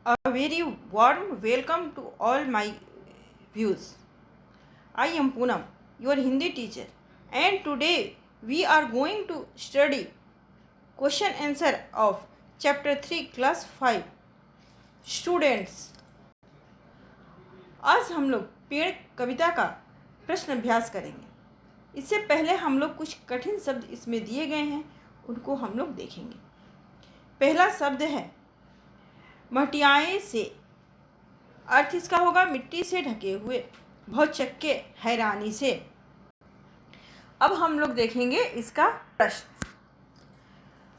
A very warm welcome to all my viewers. I am Poonam, your Hindi teacher, and today we are going to study question answer of chapter 3 class 5 students. आज हम लोग पेड़ कविता का प्रश्न अभ्यास करेंगे। इससे पहले हम लोग कुछ कठिन शब्द इसमें दिए गए हैं, उनको हम लोग देखेंगे। पहला शब्द है मटियाए से। अर्थ इसका होगा मिट्टी से ढके हुए, बहुत चक्के हैरानी से। अब हम लोग देखेंगे इसका प्रश्न।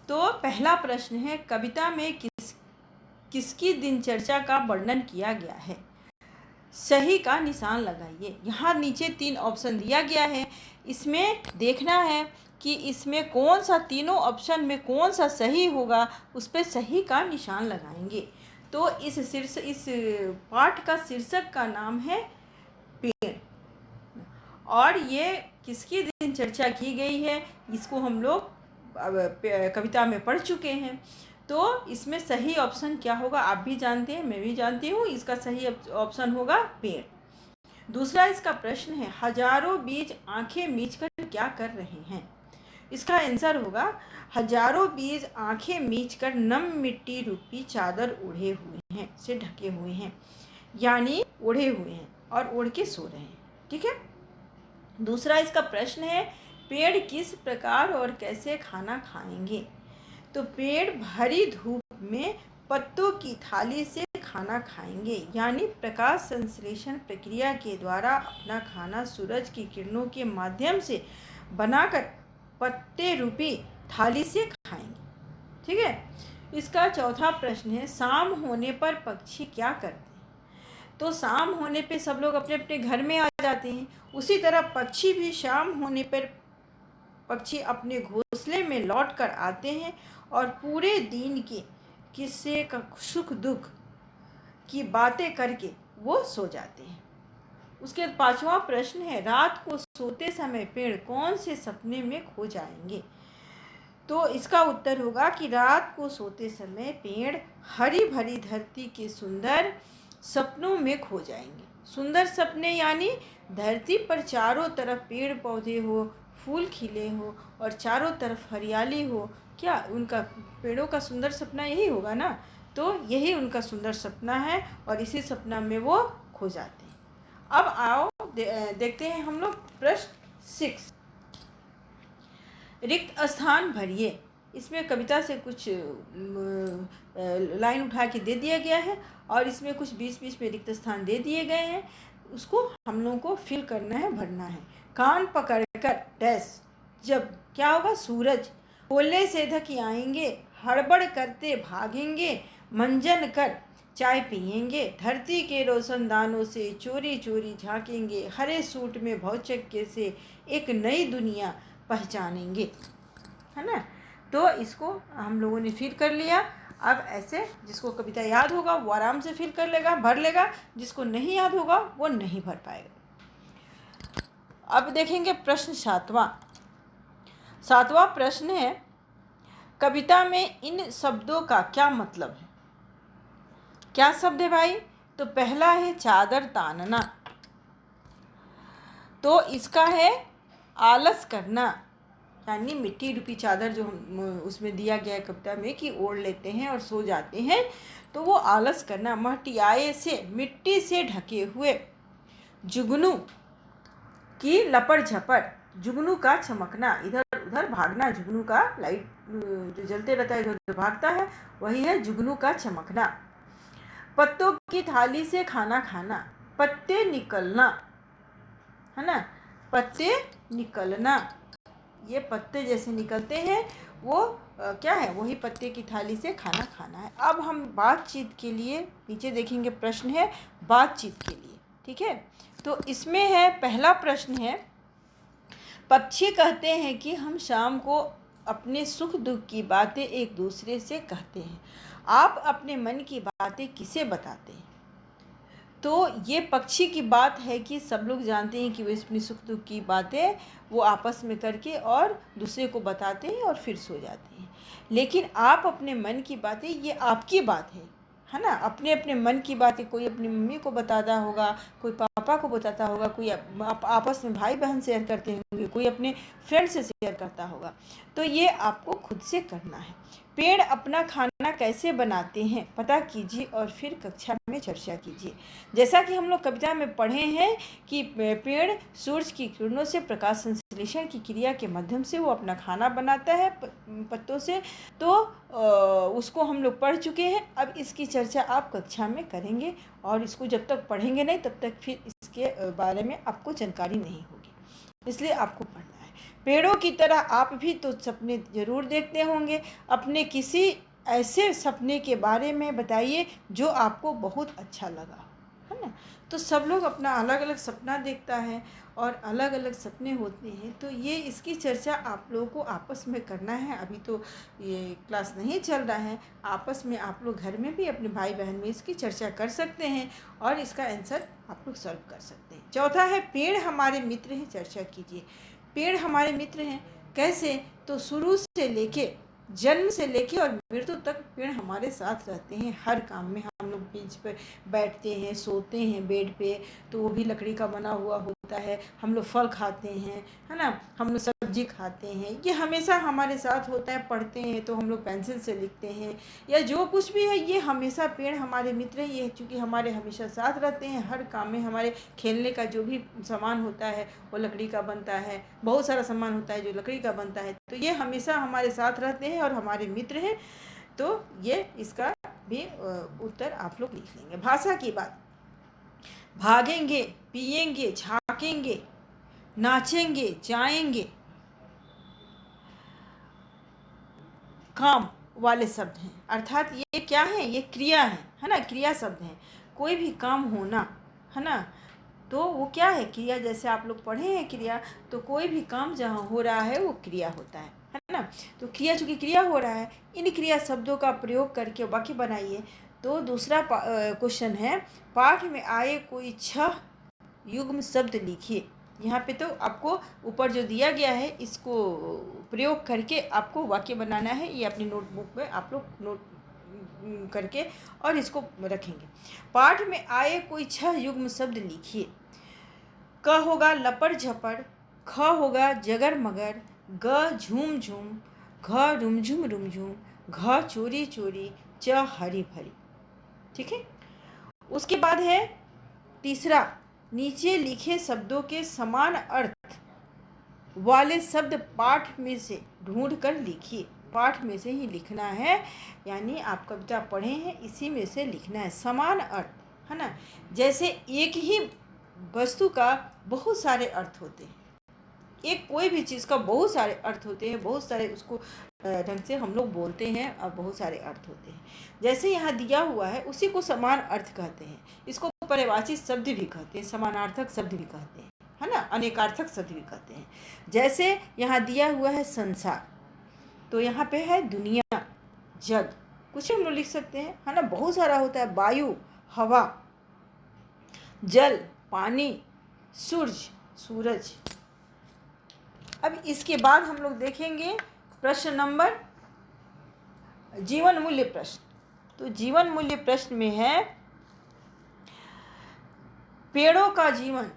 तो पहला प्रश्न है, कविता में किसकी दिनचर्या का वर्णन किया गया है? सही का निशान लगाइए। यहाँ नीचे 3 ऑप्शन दिया गया है, इसमें देखना है कि इसमें कौन सा, तीनों ऑप्शन में कौन सा सही होगा, उस पर सही का निशान लगाएंगे। तो इस पाठ का शीर्षक का नाम है पेड़, और ये किसकी दिनचर्या की गई है इसको हम लोग कविता में पढ़ चुके हैं। तो इसमें सही ऑप्शन क्या होगा आप भी जानते हैं, मैं भी जानती हूँ। इसका सही ऑप्शन होगा पेड़। दूसरा इसका प्रश्न है, हजारों बीज आंखें मीचकर क्या कर रहे हैं? इसका आंसर होगा, हजारों बीज आंखें मीचकर नम मिट्टी रूपी चादर ओढ़े हुए हैं, से ढके हुए हैं, यानी ओढ़े हुए हैं और ओढ़ के सो रहे हैं। ठीक है। दूसरा इसका प्रश्न है, पेड़ किस प्रकार और कैसे खाना खाएंगे? तो पेड़ भरी धूप में पत्तों की थाली से खाना खाएंगे, यानी प्रकाश संश्लेषण प्रक्रिया के द्वारा अपना खाना सूरज की किरणों के माध्यम से बनाकर पत्ते रूपी थाली से खाएंगे। ठीक है। इसका चौथा प्रश्न है, शाम होने पर पक्षी क्या करते हैं? तो शाम होने पे सब लोग अपने अपने घर में आ जाते हैं, उसी तरह पक्षी भी शाम होने पर पक्षी अपने घोंसले में लौट कर आते हैं और पूरे दिन के किस्से का सुख दुख की बातें करके वो सो जाते हैं। उसके बाद 5वां प्रश्न है, रात को सोते समय पेड़ कौन से सपने में खो जाएंगे? तो इसका उत्तर होगा कि रात को सोते समय पेड़ हरी भरी धरती के सुंदर सपनों में खो जाएंगे। सुंदर सपने यानी धरती पर चारों तरफ पेड़ पौधे हो, फूल खिले हो और चारों तरफ हरियाली हो। क्या उनका पेड़ों का सुंदर सपना यही होगा ना? तो यही उनका सुंदर सपना है और इसी सपना में वो खो जाते हैं। अब आओ देखते हैं हम लोग प्रश्न 6, रिक्त स्थान भरिए। इसमें कविता से कुछ लाइन उठा के दे दिया गया है और इसमें कुछ बीच बीच में रिक्त स्थान दे दिए गए हैं, उसको हम लोगों को फिल करना है, भरना है। कान पकड़कर डैश, जब क्या होगा, सूरज कोल्हे से धकी आएंगे, हड़बड़ करते भागेंगे, मंजन कर चाय पिएंगे, धरती के रोशनदानों से चोरी चोरी झांकेंगे, हरे सूट में भौचक्के से एक नई दुनिया पहचानेंगे। है ना? तो इसको हम लोगों ने फिल कर लिया। अब ऐसे जिसको कविता याद होगा वो आराम से फिल कर लेगा, भर लेगा। जिसको नहीं याद होगा वो नहीं भर पाएगा। अब देखेंगे प्रश्न 7वां। 7वां प्रश्न है, कविता में इन शब्दों का क्या मतलब है? क्या शब्द है भाई? तो पहला है चादर तानना, तो इसका है आलस करना, यानी मिट्टी रूपी चादर जो उसमें दिया गया है कविता में कि ओढ़ लेते हैं और सो जाते हैं, तो वो आलस करना। मटियाए से, मिट्टी से ढके हुए, जुगनू की लपड़ झपड़, जुगनू का चमकना, इधर उधर भागना, जुगनू का लाइट जो जलते रहता है इधर उधर भागता है, वही है जुगनू का चमकना। पत्तों की थाली से खाना खाना, पत्ते निकलना, है ना? पत्ते निकलना, ये पत्ते जैसे निकलते हैं वो क्या है, वही पत्ते की थाली से खाना खाना है। अब हम बातचीत के लिए नीचे देखेंगे, प्रश्न है बातचीत के लिए। ठीक है। तो इसमें है, पहला प्रश्न है, पक्षी कहते हैं कि हम शाम को अपने सुख दुख की बातें एक दूसरे से कहते हैं, आप अपने मन की बातें किसे बताते हैं? तो ये पक्षी की बात है कि सब लोग जानते हैं कि वो अपनी सुख दुख की बातें वो आपस में करके और दूसरे को बताते हैं और फिर सो जाते हैं। लेकिन आप अपने मन की बातें, ये आपकी बात है है ना। अपने अपने मन की बातें कोई अपनी मम्मी को बताता होगा, कोई पापा को बताता होगा, कोई आपस में भाई बहन शेयर करते होंगे, कोई अपने फ्रेंड से शेयर करता होगा। तो ये आपको खुद से करना है। पेड़ अपना खाना कैसे बनाते हैं पता कीजिए और फिर कक्षा में चर्चा कीजिए। जैसा कि हम लोग कविता में पढ़े हैं कि पेड़ सूरज की किरणों से प्रकाश संश्लेषण की क्रिया के माध्यम से वो अपना खाना बनाता है पत्तों से। तो उसको हम लोग पढ़ चुके हैं। अब इसकी चर्चा आप कक्षा में करेंगे और इसको जब तक पढ़ेंगे नहीं तब तक फिर इसके बारे में आपको जानकारी नहीं होगी, इसलिए आपको पढ़ना है। पेड़ों की तरह आप भी तो सपने ज़रूर देखते होंगे। अपने किसी ऐसे सपने के बारे में बताइए जो आपको बहुत अच्छा लगा, है ना। तो सब लोग अपना अलग अलग सपना देखता है और अलग अलग सपने होते हैं। तो ये इसकी चर्चा आप लोगों को आपस में करना है। अभी तो ये क्लास नहीं चल रहा है, आपस में आप लोग घर में भी अपने भाई बहन में इसकी चर्चा कर सकते हैं और इसका आंसर आप लोग सॉल्व कर सकते हैं। चौथा है पेड़ हमारे मित्र हैं। चर्चा कीजिए। पेड़ हमारे मित्र हैं कैसे? तो शुरू से लेके जन्म से लेके और मृत्यु तक पेड़ हमारे साथ रहते हैं। हर काम में हम लोग बेंच पर बैठते हैं, सोते हैं बेड पे, तो वो भी लकड़ी का बना हुआ होता है। हम लोग फल खाते हैं, है ना, हम लोग सब्जी खाते हैं, ये हमेशा हमारे साथ होता है। पढ़ते हैं तो हम लोग पेंसिल से लिखते हैं या जो कुछ भी है, ये हमेशा पेड़ हमारे मित्र हैं। ये चूँकि हमारे हमेशा साथ रहते हैं हर काम में। हमारे खेलने का जो भी सामान होता है वो लकड़ी का बनता है, बहुत सारा सामान होता है जो लकड़ी का बनता है। तो ये हमेशा हमारे साथ रहते हैं और हमारे मित्र हैं। तो ये इसका भी उत्तर आप लोग लिख लेंगे। भाषा की बात, भागेंगे, पिएंगे, झाँकेंगे, नाचेंगे, जाएंगे, काम वाले शब्द हैं। अर्थात ये क्या है? ये क्रिया है ना, क्रिया शब्द हैं। कोई भी काम होना, है ना, तो वो क्या है? क्रिया। जैसे आप लोग पढ़े हैं क्रिया, तो कोई भी काम जहाँ हो रहा है वो क्रिया होता है ना। तो क्रिया, चूँकि क्रिया हो रहा है, इन क्रिया शब्दों का प्रयोग करके वाक्य बनाइए। तो दूसरा क्वेश्चन है, पाठ में आए कोई 6 युग्म शब्द लिखिए। यहाँ पे तो आपको ऊपर जो दिया गया है इसको प्रयोग करके आपको वाक्य बनाना है। ये अपनी नोटबुक में आप लोग नोट करके और इसको रखेंगे। पाठ में आए कोई 6 युग्म शब्द लिखिए। क होगा लपड़ झपड़, ख होगा जगर मगर, ग झूम झूम, घ रुमझुम रुमझुम, घ चोरी चोरी, च हरी भरी। ठीक है। उसके बाद है तीसरा, नीचे लिखे शब्दों के समान अर्थ वाले शब्द पाठ में से ढूंढ कर लिखिए। पाठ में से ही लिखना है, यानी आप कविता पढ़े हैं इसी में से लिखना है। समान अर्थ, है ना। जैसे एक ही वस्तु का बहुत सारे अर्थ होते हैं। एक कोई भी चीज़ का बहुत सारे अर्थ होते हैं, बहुत सारे उसको ढंग से हम लोग बोलते हैं और बहुत सारे अर्थ होते हैं। जैसे यहाँ दिया हुआ है उसी को समान अर्थ कहते हैं। इसको पर्यायवाची शब्द भी कहते हैं, समानार्थक शब्द भी कहते हैं, है ना, अनेकार्थक शब्द भी कहते हैं। जैसे यहाँ दिया हुआ है संसार, तो यहाँ पे है दुनिया, जग, कुछ हम लोग लिख सकते हैं, है ना। बहुत सारा होता है, वायु, हवा, जल, पानी, सूर्य, सूरज। अब इसके बाद हम लोग देखेंगे प्रश्न नंबर जीवन मूल्य प्रश्न। तो जीवन मूल्य प्रश्न में है, पेड़ों का जीवन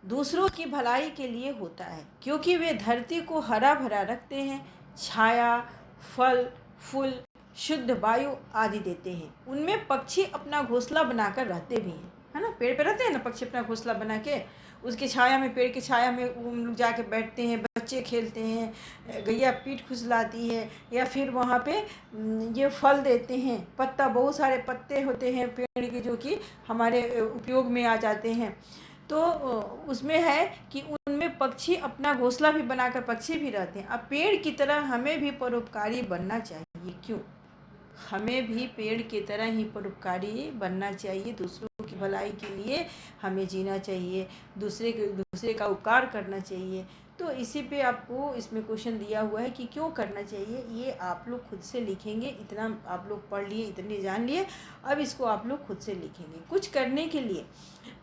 दूसरों की भलाई के लिए होता है क्योंकि वे धरती को हरा भरा रखते हैं, छाया, फल, फूल, शुद्ध वायु आदि देते हैं। उनमें पक्षी अपना घोंसला बनाकर रहते भी हैं, है ना। पेड़ पे रहते हैं ना पक्षी अपना घोंसला बना के, उसकी छाया में, पेड़ की छाया में उन लोग जाके बैठते हैं, बच्चे खेलते हैं, गैया पीठ खुसलाती है, या फिर वहाँ पे ये फल देते हैं। पत्ता, बहुत सारे पत्ते होते हैं पेड़ के जो कि हमारे उपयोग में आ जाते हैं। तो उसमें है कि उनमें पक्षी अपना घोंसला भी बनाकर पक्षी भी रहते हैं। अब पेड़ की तरह हमें भी परोपकारी बनना चाहिए। क्यों? हमें भी पेड़ की तरह ही परोपकारी बनना चाहिए। दूसरों की भलाई के लिए हमें जीना चाहिए, दूसरे का उपकार करना चाहिए। तो इसी पे आपको इसमें क्वेश्चन दिया हुआ है कि क्यों करना चाहिए। ये आप लोग खुद से लिखेंगे। इतना आप लोग पढ़ लिए, इतने जान लिए, अब इसको आप लोग खुद से लिखेंगे। कुछ करने के लिए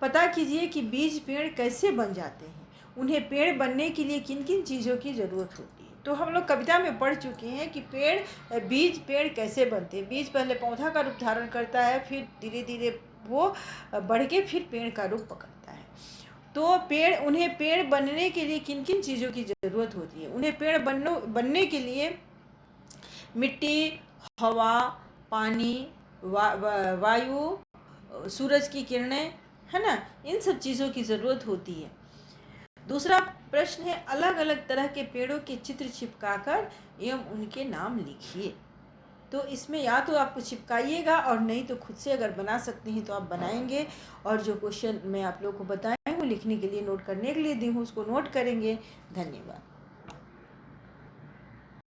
पता कीजिए कि बीज पेड़ कैसे बन जाते हैं, उन्हें पेड़ बनने के लिए किन किन चीज़ों की ज़रूरत होती है। तो हम लोग कविता में पढ़ चुके हैं कि पेड़ कैसे बनते हैं। बीज पहले पौधा का रूप धारण करता है, फिर धीरे धीरे वो बढ़ के फिर पेड़ का रूप पकड़ता है। तो उन्हें पेड़ बनने के लिए किन किन चीज़ों की ज़रूरत होती है? उन्हें पेड़ बनने के लिए मिट्टी, हवा, पानी, वायु, सूरज की किरणें, है ना, इन सब चीज़ों की ज़रूरत होती है। दूसरा प्रश्न है, अलग अलग तरह के पेड़ों के चित्र चिपकाकर एवं उनके नाम लिखिए। तो इसमें या तो आपको चिपकाइएगा, और नहीं तो खुद से अगर बना सकते हैं तो आप बनाएंगे, और जो क्वेश्चन मैं आप लोगों को बताई हूँ लिखने के लिए, नोट करने के लिए दी हूँ, उसको नोट करेंगे। धन्यवाद।